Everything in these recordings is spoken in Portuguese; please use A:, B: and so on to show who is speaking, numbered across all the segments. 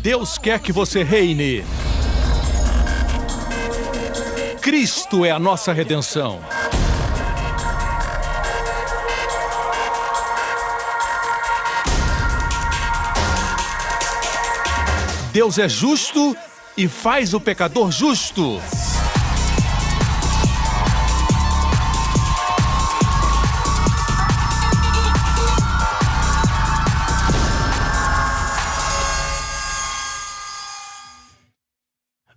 A: Deus quer que você reine. Cristo é a nossa redenção. Deus é justo e faz o pecador justo.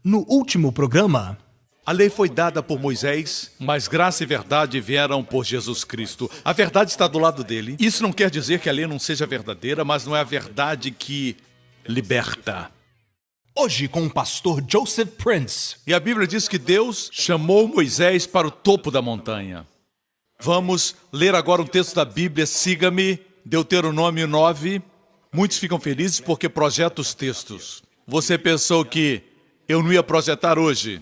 B: No último programa,
A: A lei foi dada por Moisés, mas graça e verdade vieram por Jesus Cristo. A verdade está do lado dele. Isso não quer dizer que a lei não seja verdadeira, mas não é a verdade que liberta.
B: hoje com o pastor Joseph Prince.
A: E a Bíblia diz que Deus chamou Moisés para o topo da montanha. Vamos ler agora um texto da Bíblia, siga-me, Deuteronômio 9. Muitos ficam felizes porque projetam os textos. Você pensou que eu não ia projetar hoje?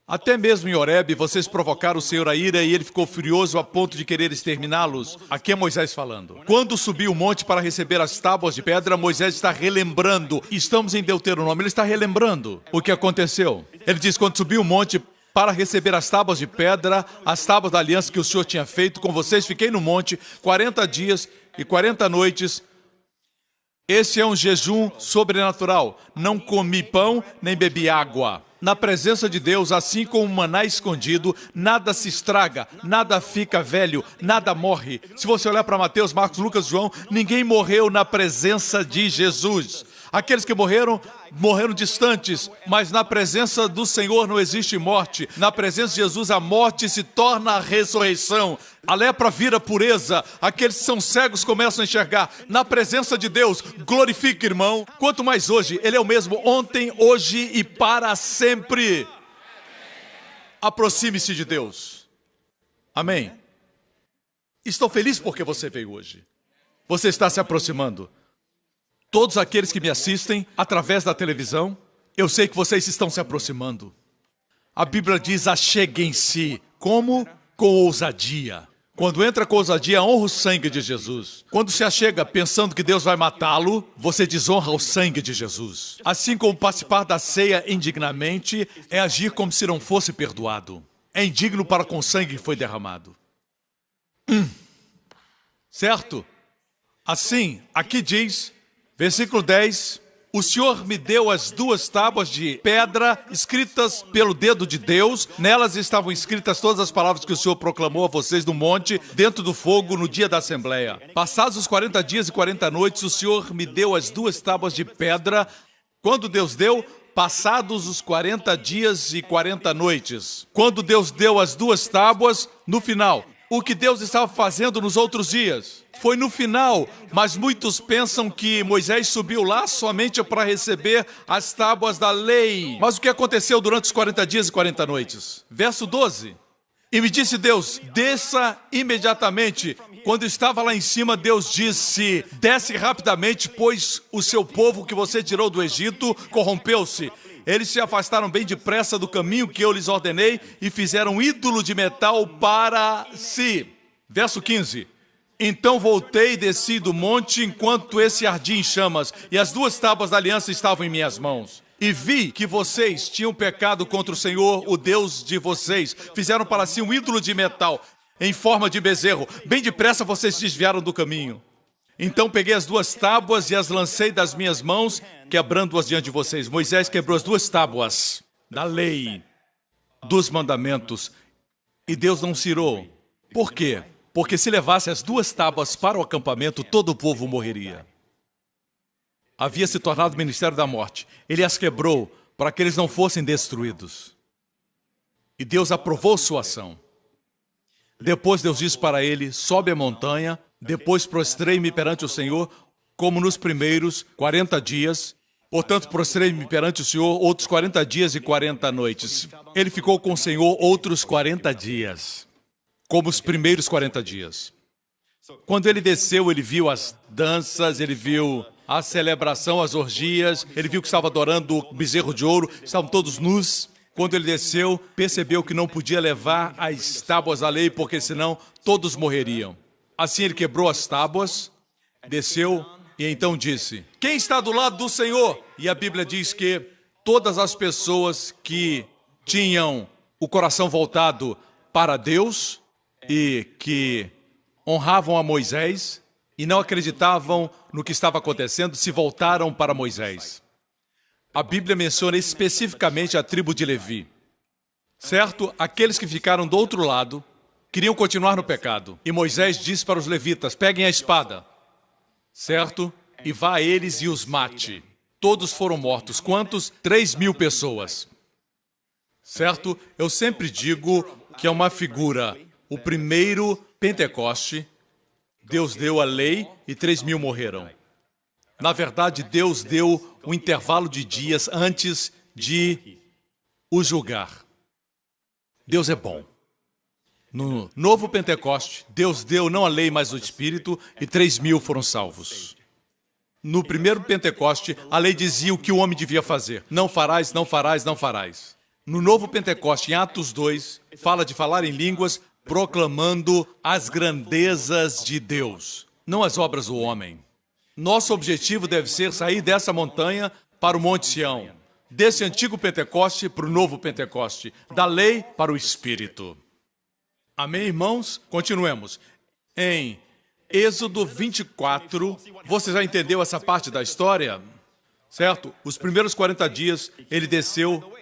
A: Até mesmo em Horebe, vocês provocaram o Senhor a ira e ele ficou furioso a ponto de querer exterminá-los. Aqui é Moisés falando. Quando subiu o monte para receber as tábuas de pedra, Moisés está relembrando. Estamos em Deuteronômio, ele está relembrando o que aconteceu. Ele diz, quando subiu o monte para receber as tábuas de pedra, as tábuas da aliança que o Senhor tinha feito com vocês, fiquei no monte 40 dias e 40 noites. Esse é um jejum sobrenatural. Não comi pão, nem bebi água. Na presença de Deus, assim como um maná escondido, nada se estraga, nada fica velho, nada morre. Se você olhar para Mateus, Marcos, Lucas, João, ninguém morreu na presença de Jesus. Aqueles que morreram, morreram distantes, mas na presença do Senhor não existe morte. Na presença de Jesus, a morte se torna a ressurreição. A lepra vira pureza. Aqueles que são cegos começam a enxergar. Na presença de Deus, glorifique, irmão. Quanto mais hoje, Ele é o mesmo ontem, hoje e para sempre. Aproxime-se de Deus. Amém. Estou feliz porque você veio hoje. Você está se aproximando. Todos aqueles que me assistem através da televisão, eu sei que vocês estão se aproximando. A Bíblia diz, acheguem-se. Como? Com ousadia. Quando entra com ousadia, honra o sangue de Jesus. Quando se achega pensando que Deus vai matá-lo, você desonra o sangue de Jesus. Assim como participar da ceia indignamente, é agir como se não fosse perdoado. É indigno para com o sangue que foi derramado. Certo? Assim, aqui diz... Versículo 10, o Senhor me deu as 2 tábuas de pedra escritas pelo dedo de Deus. Nelas estavam escritas todas as palavras que o Senhor proclamou a vocês no monte, dentro do fogo, no dia da Assembleia. Passados os 40 dias e 40 noites, o Senhor me deu as 2 tábuas de pedra. Quando Deus deu? Passados os 40 dias e 40 noites. Quando Deus deu as 2 tábuas, no final. O que Deus estava fazendo nos outros dias foi no final, mas muitos pensam que Moisés subiu lá somente para receber as tábuas da lei. Mas o que aconteceu durante os 40 dias e 40 noites? Verso 12. E me disse Deus, desça imediatamente. Quando estava lá em cima, Deus disse, desce rapidamente, pois o seu povo que você tirou do Egito corrompeu-se. Eles se afastaram bem depressa do caminho que eu lhes ordenei e fizeram um ídolo de metal para si. Verso 15. Então voltei e desci do monte enquanto esse ardia em chamas, e as 2 tábuas da aliança estavam em minhas mãos. E vi que vocês tinham pecado contra o Senhor, o Deus de vocês. Fizeram para si um ídolo de metal, em forma de bezerro. Bem depressa vocês se desviaram do caminho. Então peguei as 2 tábuas e as lancei das minhas mãos, quebrando-as diante de vocês. Moisés quebrou as 2 tábuas da lei, dos mandamentos, e Deus não se irou. Por quê? Porque se levasse as 2 tábuas para o acampamento, todo o povo morreria. Havia se tornado o ministério da morte. Ele as quebrou para que eles não fossem destruídos. E Deus aprovou sua ação. Depois Deus disse para ele, sobe a montanha. Depois prostrei-me perante o Senhor, como nos primeiros 40 dias. Portanto, prostrei-me perante o Senhor outros 40 dias e 40 noites. Ele ficou com o Senhor outros 40 dias, como os primeiros 40 dias. Quando ele desceu, ele viu as danças, ele viu a celebração, as orgias, ele viu que estava adorando o bezerro de ouro, estavam todos nus. Quando ele desceu, percebeu que não podia levar as tábuas da lei, porque senão todos morreriam. Assim ele quebrou as tábuas, desceu E então disse: quem está do lado do Senhor? E a Bíblia diz que todas as pessoas que tinham o coração voltado para Deus e que honravam a Moisés e não acreditavam no que estava acontecendo, se voltaram para Moisés. A Bíblia menciona especificamente a tribo de Levi. Certo? Aqueles que ficaram do outro lado queriam continuar no pecado. E Moisés disse para os levitas: peguem a espada. Certo? E vá a eles e os mate. Todos foram mortos. Quantos? 3.000 pessoas. Certo? Eu sempre digo que é uma figura. O primeiro Pentecoste, Deus deu a lei e 3.000 morreram. Na verdade, Deus deu um intervalo de dias antes de o julgar. Deus é bom. No novo Pentecoste, Deus deu não a lei, mas o Espírito, e 3.000 foram salvos. No primeiro Pentecoste, a lei dizia o que o homem devia fazer. Não farás, não farás, não farás. No novo Pentecoste, em Atos 2, fala de falar em línguas, proclamando as grandezas de Deus, não as obras do homem. Nosso objetivo deve ser sair dessa montanha para o Monte Sião, desse antigo Pentecoste para o novo Pentecoste, da lei para o Espírito. Amém, irmãos? Continuemos. Em Êxodo 24, você já entendeu essa parte da história? Certo? Os primeiros 40 dias, ele desceu.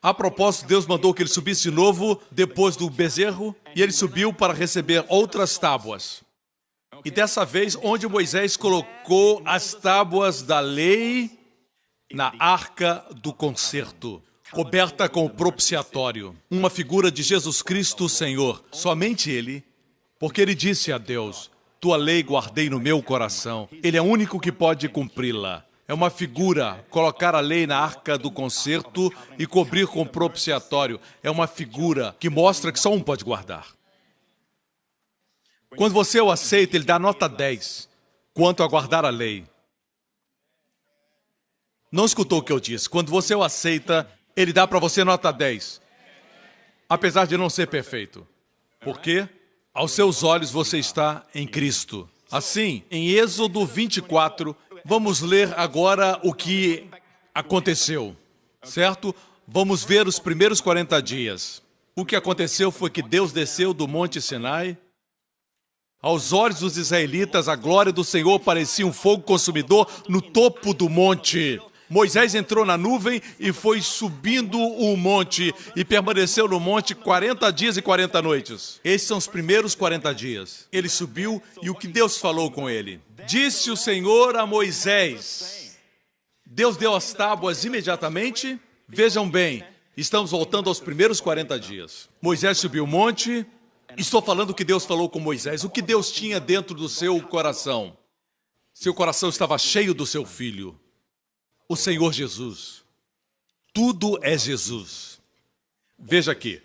A: A propósito, Deus mandou que ele subisse de novo depois do bezerro, e ele subiu para receber outras tábuas. E dessa vez, onde Moisés colocou as tábuas da lei na arca do concerto, coberta com o propiciatório, uma figura de Jesus Cristo, o Senhor, somente Ele, porque Ele disse a Deus: tua lei guardei no meu coração. Ele é o único que pode cumpri-la. É uma figura, colocar a lei na arca do concerto e cobrir com o propiciatório. É uma figura que mostra que só um pode guardar. Quando você o aceita, ele dá nota 10 quanto a guardar a lei. Não escutou o que eu disse? Quando você o aceita, ele dá para você nota 10. Apesar de não ser perfeito. Por quê? Aos seus olhos você está em Cristo. Assim, em Êxodo 24, vamos ler agora o que aconteceu. Certo? Vamos ver os primeiros 40 dias. O que aconteceu foi que Deus desceu do Monte Sinai. Aos olhos dos israelitas, a glória do Senhor parecia um fogo consumidor no topo do monte. Moisés entrou na nuvem e foi subindo o monte e permaneceu no monte 40 dias e 40 noites. Esses são os primeiros 40 dias. Ele subiu e o que Deus falou com ele? Disse o Senhor a Moisés. Deus deu as tábuas imediatamente. Vejam bem, estamos voltando aos primeiros 40 dias. Moisés subiu o monte. Estou falando o que Deus falou com Moisés. O que Deus tinha dentro do seu coração? Seu coração estava cheio do seu filho, o Senhor Jesus. Tudo é Jesus. Veja aqui.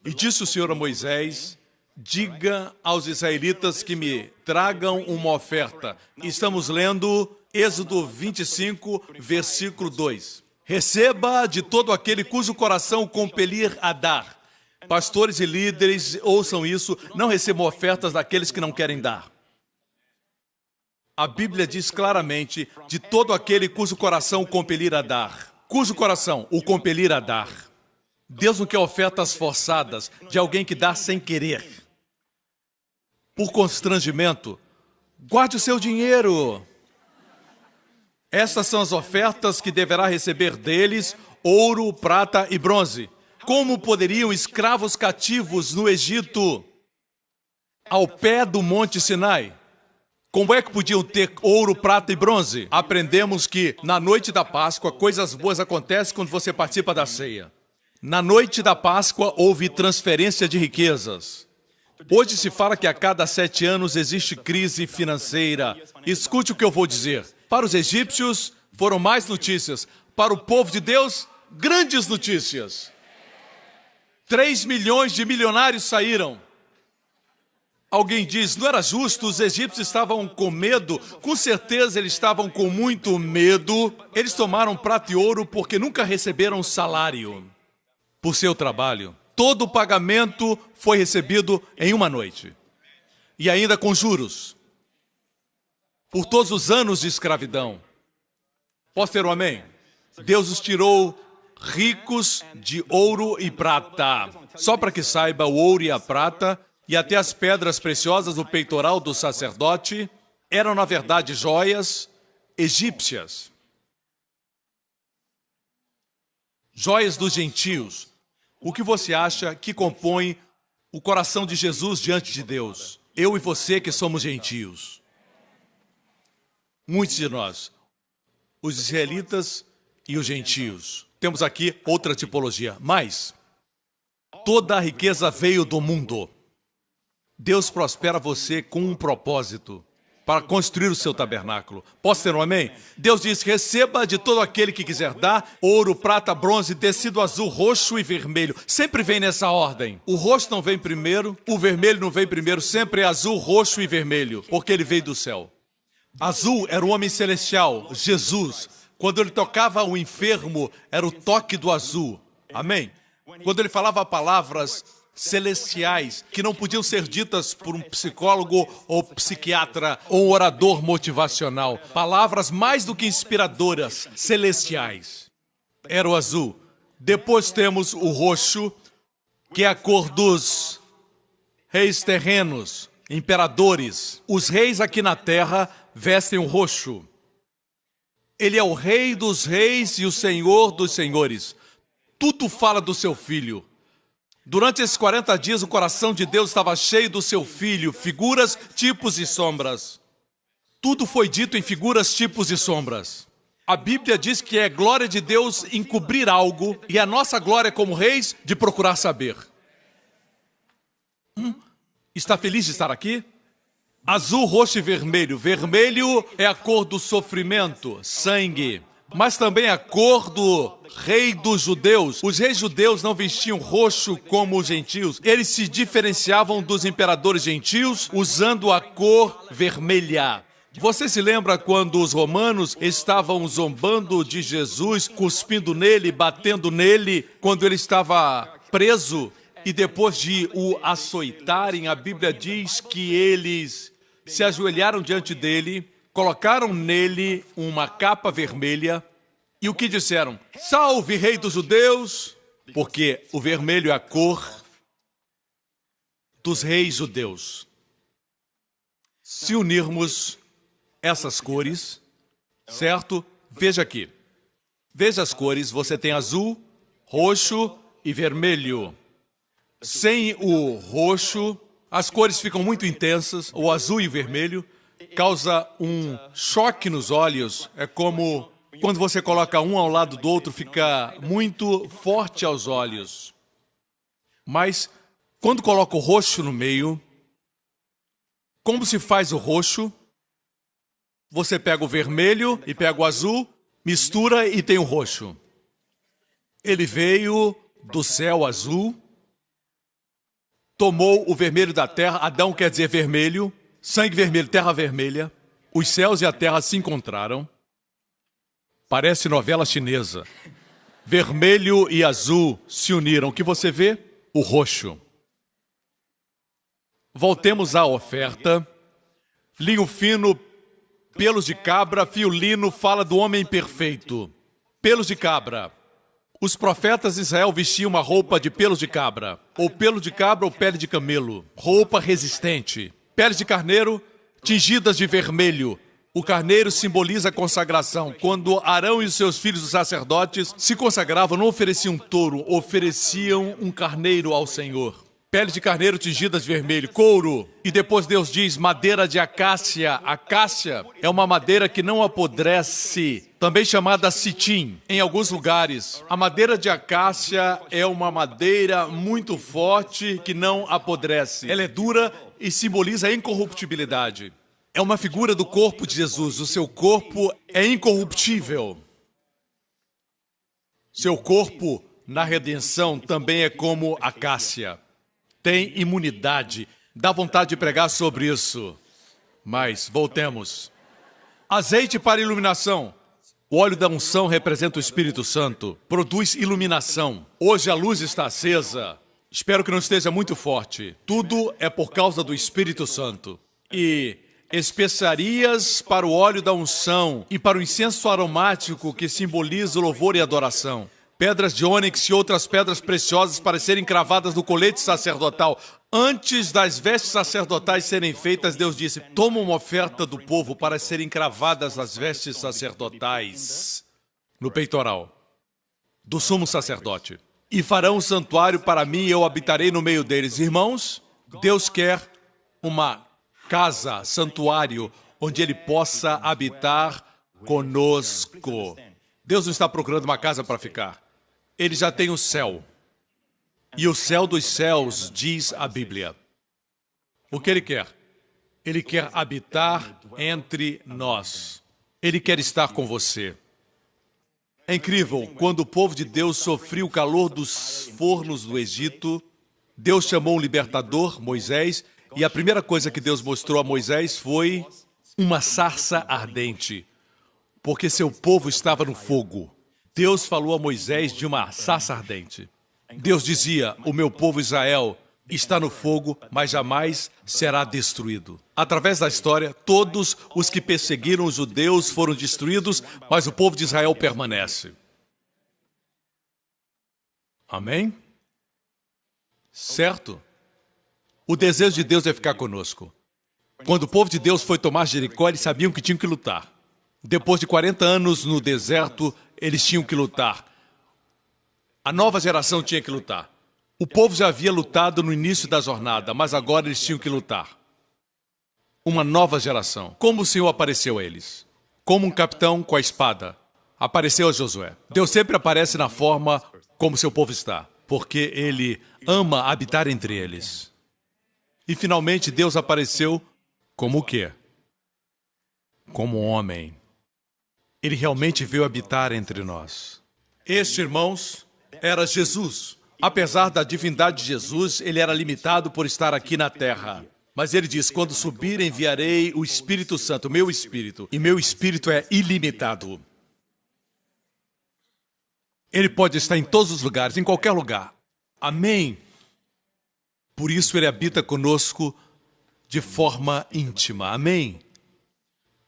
A: E disse o Senhor a Moisés: diga aos israelitas que me tragam uma oferta. Estamos lendo Êxodo 25, versículo 2. Receba de todo aquele cujo coração compelir a dar. Pastores e líderes, ouçam isso, não recebam ofertas daqueles que não querem dar. A Bíblia diz claramente, de todo aquele cujo coração o compelir a dar. Cujo coração o compelir a dar. Deus não quer ofertas forçadas de alguém que dá sem querer. Por constrangimento, guarde o seu dinheiro. Essas são as ofertas que deverá receber deles, ouro, prata e bronze. Como poderiam escravos cativos no Egito, ao pé do Monte Sinai? Como é que podiam ter ouro, prata e bronze? Aprendemos que na noite da Páscoa, coisas boas acontecem quando você participa da ceia. Na noite da Páscoa, houve transferência de riquezas. Hoje se fala que a cada 7 anos existe crise financeira. Escute o que eu vou dizer. Para os egípcios, foram mais notícias. Para o povo de Deus, grandes notícias. 3 milhões de milionários saíram. Alguém diz, não era justo, os egípcios estavam com medo. Com certeza eles estavam com muito medo. Eles tomaram prata e ouro porque nunca receberam salário por seu trabalho. Todo o pagamento foi recebido em uma noite. E ainda com juros. por todos os anos de escravidão. Posso ter um amém? Deus os tirou ricos de ouro e prata. Só para que saiba, o ouro e a prata e até as pedras preciosas do peitoral do sacerdote eram, na verdade, joias egípcias. Joias dos gentios. O que você acha que compõe o coração de Jesus diante de Deus? Eu e você que somos gentios. Muitos de nós, os israelitas e os gentios. Temos aqui outra tipologia. Mas toda a riqueza veio do mundo. Deus prospera você com um propósito para construir o seu tabernáculo. Posso ter um amém? Deus diz, receba de todo aquele que quiser dar, ouro, prata, bronze, tecido azul, roxo e vermelho. Sempre vem nessa ordem. O roxo não vem primeiro, o vermelho não vem primeiro, sempre é azul, roxo e vermelho, porque ele veio do céu. Azul era o homem celestial, Jesus. Quando ele tocava o enfermo, era o toque do azul. Amém? Quando ele falava palavras celestiais que não podiam ser ditas por um psicólogo ou psiquiatra ou um orador motivacional. Palavras mais do que inspiradoras, celestiais. Era o azul. Depois temos o roxo, que é a cor dos reis terrenos, imperadores. Os reis aqui na terra vestem o roxo. Ele é o rei dos reis e o senhor dos senhores. Tudo fala do seu filho. Durante esses 40 dias, o coração de Deus estava cheio do seu filho, figuras, tipos e sombras. Tudo foi dito em figuras, tipos e sombras. A Bíblia diz que é glória de Deus encobrir algo e a nossa glória como reis de procurar saber. Está feliz de estar aqui? Azul, roxo e vermelho. Vermelho é a cor do sofrimento, sangue. Mas também a cor do rei dos judeus. Os reis judeus não vestiam roxo como os gentios. Eles se diferenciavam dos imperadores gentios usando a cor vermelha. Você se lembra quando os romanos estavam zombando de Jesus, cuspindo nele, batendo nele, quando ele estava preso? E depois de o açoitarem, a Bíblia diz que eles se ajoelharam diante dele, colocaram nele uma capa vermelha e o que disseram? Salve, rei dos judeus! Porque o vermelho é a cor dos reis judeus. Se unirmos essas cores, certo? Veja aqui. Veja as cores. Você tem azul, roxo e vermelho. Sem o roxo, as cores ficam muito intensas. O azul e o vermelho causa um choque nos olhos. É como quando você coloca um ao lado do outro, fica muito forte aos olhos. Mas quando coloca o roxo no meio, como se faz o roxo? Você pega o vermelho e pega o azul, mistura e tem o roxo. Ele veio do céu azul, tomou o vermelho da terra, Adão quer dizer vermelho, sangue vermelho, terra vermelha, os céus e a terra se encontraram. Parece novela chinesa. Vermelho e azul se uniram. O que você vê? O roxo. Voltemos à oferta. Linho fino, pelos de cabra, fio lino, fala do homem perfeito. Pelos de cabra. Os profetas de Israel vestiam uma roupa de pelos de cabra. Ou pelo de cabra ou pele de camelo. Roupa resistente. Peles de carneiro, tingidas de vermelho. O carneiro simboliza a consagração. Quando Arão e os seus filhos, os sacerdotes, se consagravam, não ofereciam um touro, ofereciam um carneiro ao Senhor. Pele de carneiro tingidas de vermelho, couro. E depois Deus diz, madeira de acácia. Acácia é uma madeira que não apodrece, também chamada citim, em alguns lugares. A madeira de acácia é uma madeira muito forte que não apodrece. Ela é dura e simboliza a incorruptibilidade. É uma figura do corpo de Jesus. O seu corpo é incorruptível. Seu corpo, na redenção, também é como acácia. Tem imunidade. Dá vontade de pregar sobre isso. Mas, voltemos. Azeite para iluminação. O óleo da unção representa o Espírito Santo. Produz iluminação. Hoje a luz está acesa. Espero que não esteja muito forte. Tudo é por causa do Espírito Santo. E especiarias para o óleo da unção e para o incenso aromático que simboliza o louvor e adoração. Pedras de ônix e outras pedras preciosas para serem cravadas no colete sacerdotal. Antes das vestes sacerdotais serem feitas, Deus disse: toma uma oferta do povo para serem cravadas as vestes sacerdotais no peitoral do sumo sacerdote. E farão um santuário para mim e eu habitarei no meio deles. Irmãos, Deus quer uma casa, santuário, onde Ele possa habitar conosco. Deus não está procurando uma casa para ficar. Ele já tem o céu. E o céu dos céus, diz a Bíblia. O que Ele quer? Ele quer habitar entre nós. Ele quer estar com você. É incrível, quando o povo de Deus sofreu o calor dos fornos do Egito, Deus chamou um libertador, Moisés, e a primeira coisa que Deus mostrou a Moisés foi uma sarça ardente, porque seu povo estava no fogo. Deus falou a Moisés de uma sarça ardente. Deus dizia: o meu povo Israel está no fogo, mas jamais será destruído. Através da história, todos os que perseguiram os judeus foram destruídos, mas o povo de Israel permanece. Amém? Certo? O desejo de Deus é ficar conosco. Quando o povo de Deus foi tomar Jericó, eles sabiam que tinham que lutar. Depois de 40 anos no deserto, eles tinham que lutar. A nova geração tinha que lutar. O povo já havia lutado no início da jornada, mas agora eles tinham que lutar. Uma nova geração. Como o Senhor apareceu a eles? Como um capitão com a espada. Apareceu a Josué. Deus sempre aparece na forma como seu povo está, porque Ele ama habitar entre eles. E finalmente Deus apareceu como o quê? Como um homem. Ele realmente veio habitar entre nós. Este, irmãos, era Jesus. Apesar da divindade de Jesus, ele era limitado por estar aqui na terra. Mas ele diz: quando subir, enviarei o Espírito Santo, meu Espírito, e meu Espírito é ilimitado. Ele pode estar em todos os lugares, em qualquer lugar. Amém? Por isso ele habita conosco de forma íntima. Amém?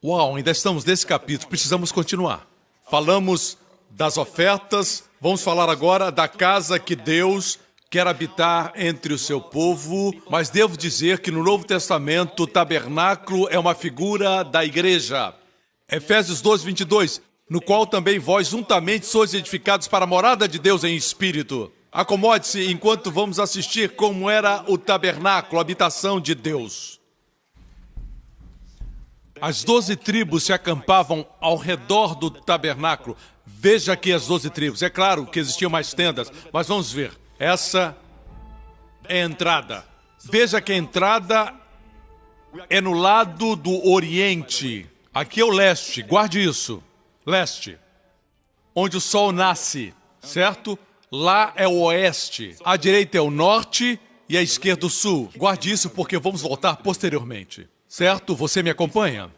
A: Uau, ainda estamos nesse capítulo, precisamos continuar. Falamos das ofertas, vamos falar agora da casa que Deus quer habitar entre o seu povo, mas devo dizer que no Novo Testamento o tabernáculo é uma figura da igreja. Efésios 2:22, no qual também vós juntamente sois edificados para a morada de Deus em espírito. Acomode-se enquanto vamos assistir como era o tabernáculo, a habitação de Deus. As 12 tribos se acampavam ao redor do tabernáculo. Veja aqui as 12 tribos. É claro que existiam mais tendas, mas vamos ver. Essa é a entrada. Veja que a entrada é no lado do oriente. Aqui é o leste, guarde isso. Leste. Onde o sol nasce, certo? Lá é o oeste. À direita é o norte e à esquerda o sul. Guarde isso porque vamos voltar posteriormente. Certo? Você me acompanha?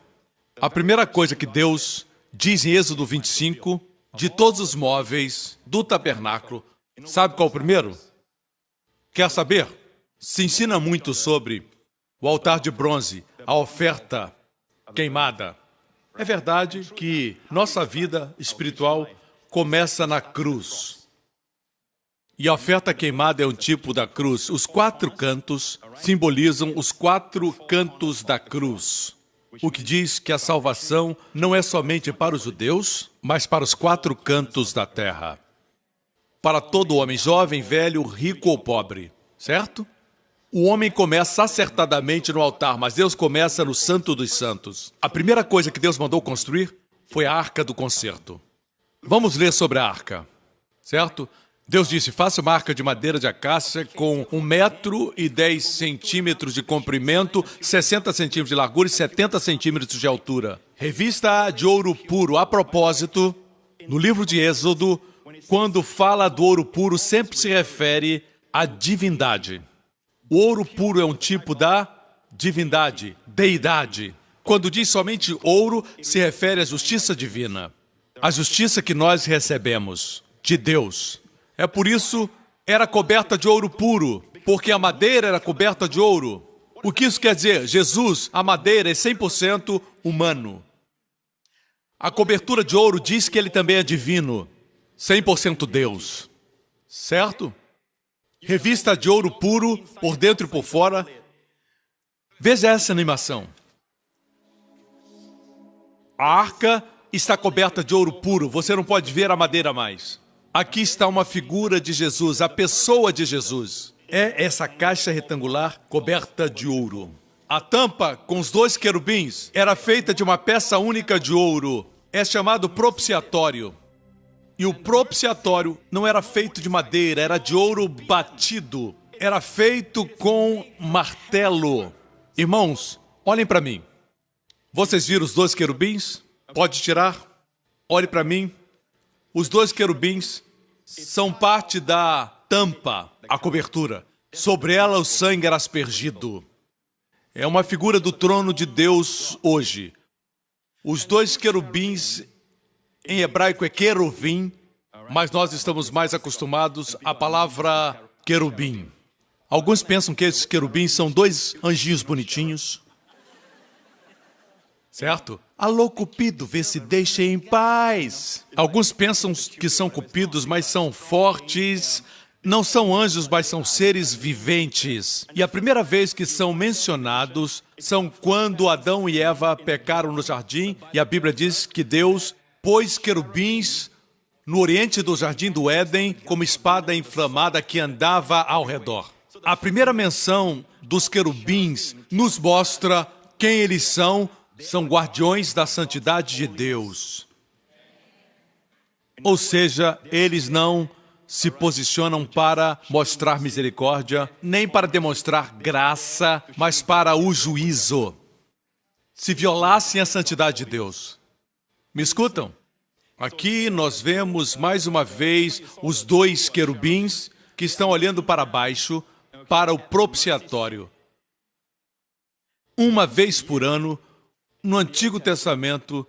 A: A primeira coisa que Deus diz em Êxodo 25, de todos os móveis do tabernáculo, sabe qual é o primeiro? Quer saber? Se ensina muito sobre o altar de bronze, a oferta queimada. É verdade que nossa vida espiritual começa na cruz. E a oferta queimada é um tipo da cruz. Os 4 cantos simbolizam os 4 cantos da cruz. O que diz que a salvação não é somente para os judeus, mas para os 4 cantos da terra. Para todo homem, jovem, velho, rico ou pobre, certo? O homem começa acertadamente no altar, mas Deus começa no Santo dos Santos. A primeira coisa que Deus mandou construir foi a Arca do Concerto. Vamos ler sobre a Arca, certo? Deus disse: faça uma arca de madeira de acácia com 1,10 m de comprimento, 60 centímetros de largura e 70 centímetros de altura. Revista de ouro puro. A propósito, no livro de Êxodo, quando fala do ouro puro, sempre se refere à divindade. O ouro puro é um tipo da divindade, deidade. Quando diz somente ouro, se refere à justiça divina. A justiça que nós recebemos de Deus. É por isso era coberta de ouro puro, porque a madeira era coberta de ouro. O que isso quer dizer? Jesus, a madeira, é 100% humano. A cobertura de ouro diz que ele também é divino, 100% Deus. Certo? Revista de ouro puro, por dentro e por fora. Veja essa animação. A arca está coberta de ouro puro, você não pode ver a madeira mais. Aqui está uma figura de Jesus, a pessoa de Jesus. É essa caixa retangular coberta de ouro. A tampa com os 2 querubins era feita de uma peça única de ouro. É chamado propiciatório. E o propiciatório não era feito de madeira, era de ouro batido. Era feito com martelo. Irmãos, olhem para mim. Vocês viram os 2 querubins? Pode tirar? Olhe para mim. Os 2 querubins são parte da tampa, a cobertura. Sobre ela o sangue era aspergido. É uma figura do trono de Deus hoje. Os 2 querubins, em hebraico é queruvim, mas nós estamos mais acostumados à palavra querubim. Alguns pensam que esses querubins são 2 anjinhos bonitinhos. Certo? Alô, Cupido, vê se deixa em paz. Alguns pensam que são cupidos, mas são fortes. Não são anjos, mas são seres viventes. E a primeira vez que são mencionados são quando Adão e Eva pecaram no jardim. E a Bíblia diz que Deus pôs querubins no oriente do jardim do Éden como espada inflamada que andava ao redor. A primeira menção dos querubins nos mostra quem eles são. São guardiões da santidade de Deus. Ou seja, eles não se posicionam para mostrar misericórdia, nem para demonstrar graça, mas para o juízo. Se violassem a santidade de Deus. Me escutam? Aqui nós vemos mais uma vez os 2 querubins que estão olhando para baixo, para o propiciatório. Uma vez por ano, no Antigo Testamento,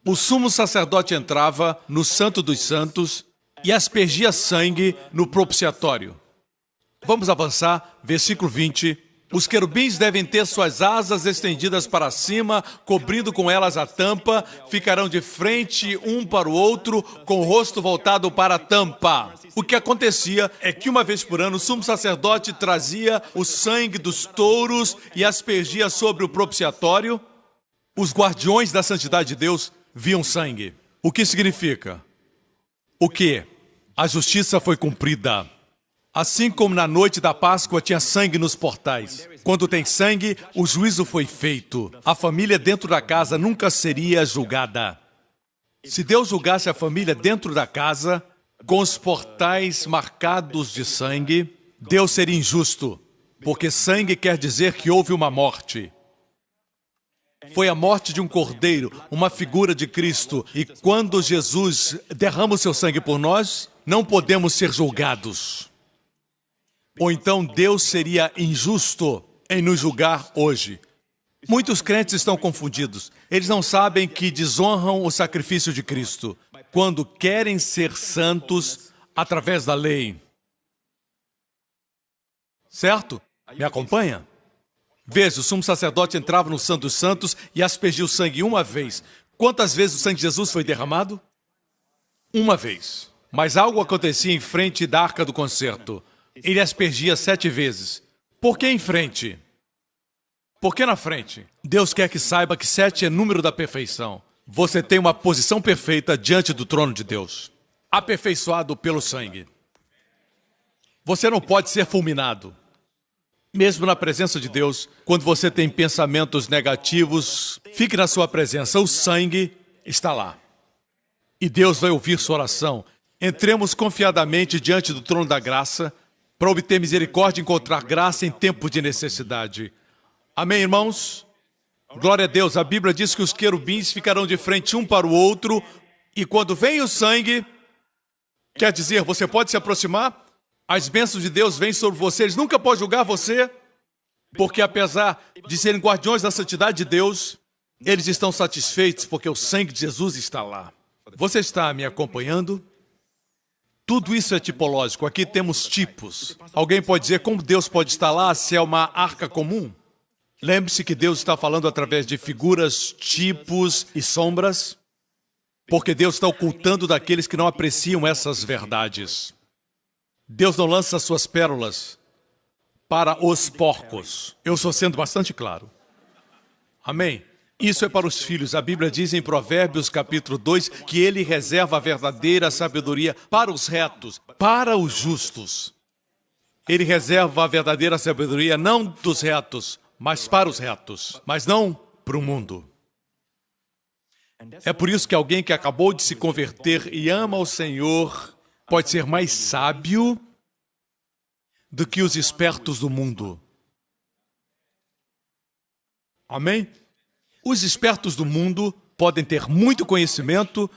A: o sumo sacerdote entrava no Santo dos Santos e aspergia sangue no propiciatório. Vamos avançar, versículo 20. Os querubins devem ter suas asas estendidas para cima, cobrindo com elas a tampa, ficarão de frente um para o outro, com o rosto voltado para a tampa. O que acontecia é que uma vez por ano o sumo sacerdote trazia o sangue dos touros e aspergia sobre o propiciatório. Os guardiões da santidade de Deus viam sangue. O que significa? O quê? A justiça foi cumprida. Assim como na noite da Páscoa tinha sangue nos portais. Quando tem sangue, o juízo foi feito. A família dentro da casa nunca seria julgada. Se Deus julgasse a família dentro da casa, com os portais marcados de sangue, Deus seria injusto, porque sangue quer dizer que houve uma morte. Foi a morte de um cordeiro, uma figura de Cristo. E quando Jesus derrama o seu sangue por nós, não podemos ser julgados. Ou então Deus seria injusto em nos julgar hoje. Muitos crentes estão confundidos. Eles não sabem que desonram o sacrifício de Cristo quando querem ser santos através da lei. Certo? Me acompanha? Veja, o sumo sacerdote entrava no Santo dos Santos e aspergia o sangue uma vez. Quantas vezes o sangue de Jesus foi derramado? Uma vez. Mas algo acontecia em frente da Arca do Concerto. Ele aspergia 7 vezes. Por que em frente? Por que na frente? Deus quer que saiba que 7 é número da perfeição. Você tem uma posição perfeita diante do trono de Deus. Aperfeiçoado pelo sangue. Você não pode ser fulminado. Mesmo na presença de Deus, quando você tem pensamentos negativos, fique na sua presença, o sangue está lá. E Deus vai ouvir sua oração. Entremos confiadamente diante do trono da graça, para obter misericórdia e encontrar graça em tempo de necessidade. Amém, irmãos? Glória a Deus, a Bíblia diz que os querubins ficarão de frente um para o outro, e quando vem o sangue, quer dizer, você pode se aproximar? As bênçãos de Deus vêm sobre você, eles nunca podem julgar você, porque apesar de serem guardiões da santidade de Deus, eles estão satisfeitos porque o sangue de Jesus está lá. Você está me acompanhando? Tudo isso é tipológico, aqui temos tipos. Alguém pode dizer como Deus pode estar lá se é uma arca comum? Lembre-se que Deus está falando através de figuras, tipos e sombras, porque Deus está ocultando daqueles que não apreciam essas verdades. Deus não lança suas pérolas para os porcos. Eu estou sendo bastante claro. Amém? Isso é para os filhos. A Bíblia diz em Provérbios capítulo 2 que ele reserva a verdadeira sabedoria para os retos, para os justos. Ele reserva a verdadeira sabedoria não dos retos, mas para os retos, mas não para o mundo. É por isso que alguém que acabou de se converter e ama o Senhor pode ser mais sábio do que os espertos do mundo. Amém? Os espertos do mundo podem ter muito conhecimento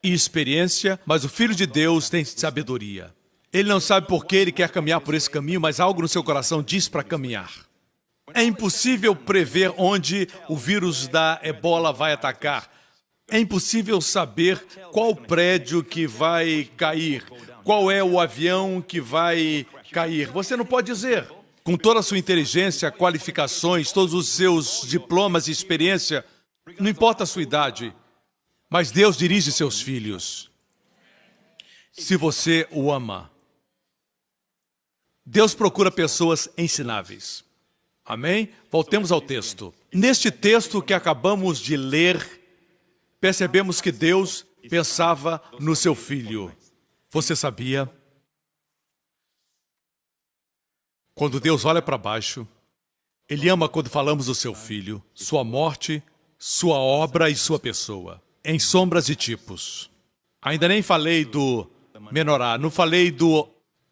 A: e experiência, mas o Filho de Deus tem sabedoria. Ele não sabe por que ele quer caminhar por esse caminho, mas algo no seu coração diz para caminhar. É impossível prever onde o vírus da ebola vai atacar. É impossível saber qual prédio que vai cair, qual é o avião que vai cair. Você não pode dizer. Com toda a sua inteligência, qualificações, todos os seus diplomas e experiência, não importa a sua idade, mas Deus dirige seus filhos. Se você o ama, Deus procura pessoas ensináveis. Amém? Voltemos ao texto. Neste texto que acabamos de ler, percebemos que Deus pensava no seu filho. Você sabia? Quando Deus olha para baixo, Ele ama quando falamos do seu filho, sua morte, sua obra e sua pessoa, em sombras e tipos. Ainda nem falei do menorá, não falei do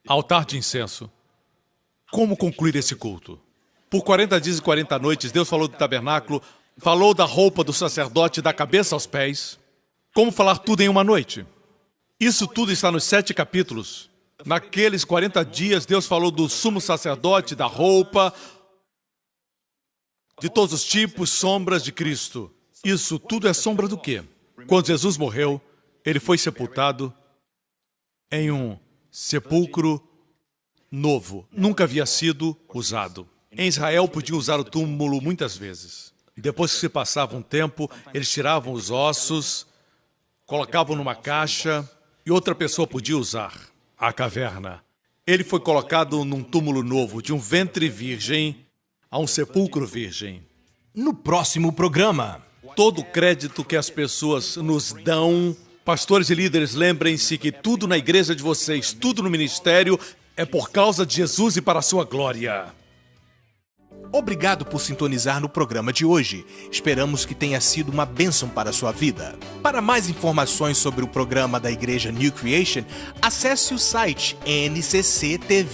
A: altar de incenso. Como concluir esse culto? Por 40 dias e 40 noites, Deus falou do tabernáculo, falou da roupa do sacerdote, da cabeça aos pés. Como falar tudo em uma noite? Isso tudo está nos 7 capítulos. Naqueles 40 dias, Deus falou do sumo sacerdote, da roupa, de todos os tipos, sombras de Cristo. Isso tudo é sombra do quê? Quando Jesus morreu, Ele foi sepultado em um sepulcro novo. Nunca havia sido usado. Em Israel, podiam usar o túmulo muitas vezes. Depois que se passava um tempo, eles tiravam os ossos, colocavam numa caixa e outra pessoa podia usar a caverna. Ele foi colocado num túmulo novo, de um ventre virgem a um sepulcro virgem.
B: No próximo programa,
A: Todo o crédito que as pessoas nos dão, pastores e líderes, lembrem-se que tudo na igreja de vocês, tudo no ministério, é por causa de Jesus e para a sua glória.
B: obrigado por sintonizar no programa de hoje. Esperamos que tenha sido uma bênção para a sua vida. Para mais informações sobre o programa da Igreja New Creation, acesse o site ncctv.org.sg.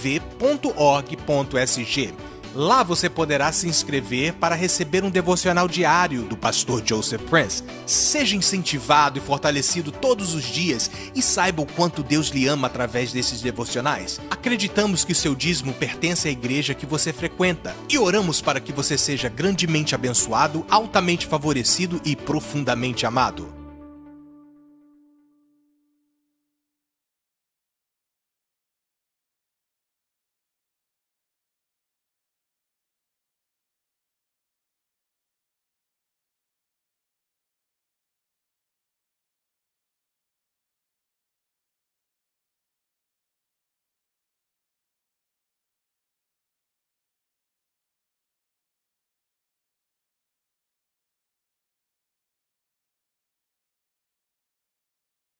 B: Lá você poderá se inscrever para receber um devocional diário do pastor Joseph Prince. Seja incentivado e fortalecido todos os dias e saiba o quanto Deus lhe ama através desses devocionais. Acreditamos que seu dízimo pertence à igreja que você frequenta e oramos para que você seja grandemente abençoado, altamente favorecido e profundamente amado.